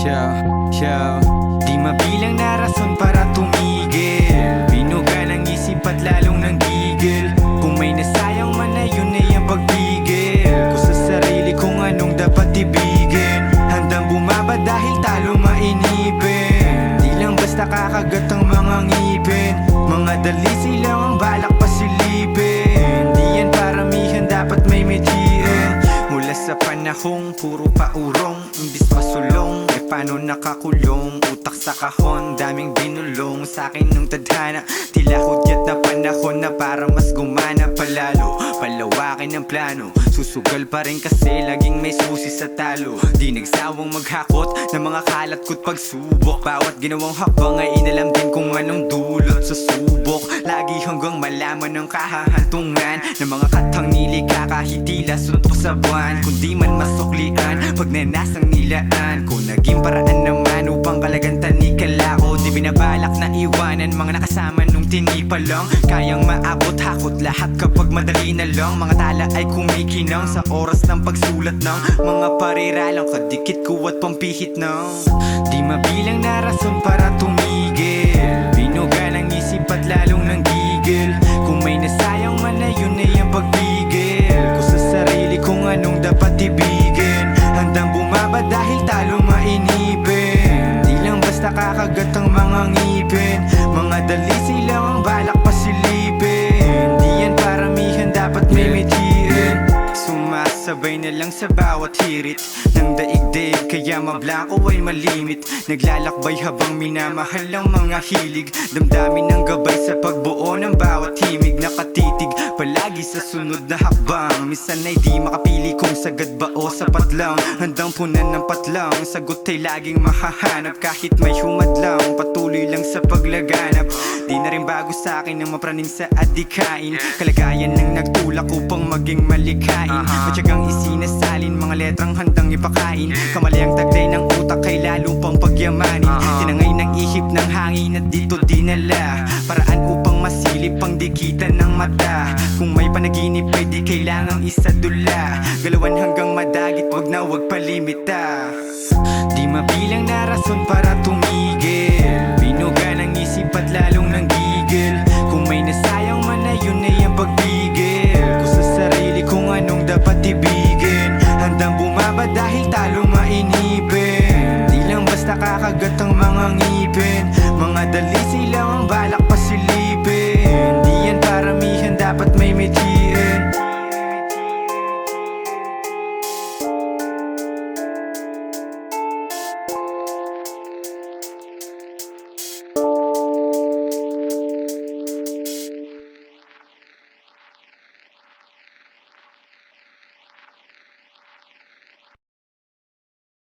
Yo, di mabilang na rason para tumigil. Binuga ng isip at lalong nang gigil. Kung may nasayang man na yun ay ang pagpigil ko sa sarili kung anong dapat ibigin. Handang bumaba dahil talo mainipin. Di lang basta kakagat ang mga ngipin. Mga dalisi lang ang balak pasilipin. Di yan paramihan, dapat may median. Mula sa panahong puro paurong, imbis pasulong ay paano nakakulong. Utak sa kahon, daming binulong sa akin ng tadhana. Tila hudyat na panahon na para mas gumana palalo. Palawakin ang plano, susugal pa rin kasi laging may susi sa talo. Di nagsawang maghakot ng mga kalat ko't pagsubok. Bawat ginawang hakbang ay inalam din kung anong dulot sa subok. Lagi hanggang malaman ang kahahantungan ng mga katang nilika kahit tila suntok sa buwan. Kundi man masuklian, pagnanasang nilaan ko naging paraan naman upang kalagantan ni kalako. Di binabalak na iwanan mga nakasama nung tinipa lang. Kayang maabot hakot lahat kapag madali na lang. Mga tala ay kumikinang sa oras ng pagsulat ng mga pariralang kadikit ko at pampihit ng di mabilang na rason para tumigil. Binuga ng isip at lalong nang gigil. Kung may nasayang man na yun ay ang pagpigil ko sa sarili kung anong dapat ibigin. Handang bumaba dahil talo mainipin. Di lang basta kakagat ang mga ngipin. Mga dalisi lang ang balak pasilipin. Di yan paramihan, dapat may median. Sumasabay na lang sa bawat hirit ng daigdig, kaya mablako ay malimit. Naglalakbay habang minamahal ang mga hilig. Damdamin ng gabay sa pagbuo ng bawat himig. Nakatitig palagi sa sunod na hakbang. Minsan ay di makapili kung sagad ba o sapat lang. Handang punan ng patlang, sagot ay laging mahahanap. Kahit may humadlang, patuloy lang sa paglaganap. Di na rin bago sa akin ang mapraning sa adikain. Kalagayan ng nagtulak upang maging malikhain. Matyagang isinasalin, mga letrang handang ipakain. Kamalayang taglay ng utak ay lalo pang pagyamanin. Tinangay ng ihip ng hangin at dito dinala. Paraan upang masilip ang dikitan ng mata. Kung may panaginip ay di kailangang isadula. Galawan hanggang madagit, wag na wag palimita. Di mabilang na rason para tumigil. Binuga ng isip at lalong nang gigil. Kung may nasayang man na yun ay ang pagpigil ko sa sarili kung anong dapat ibigin. Handang bumaba dahil talo mainipin. Di lang basta kakagat ang mga ngipin. Mga dalisi lang ang balak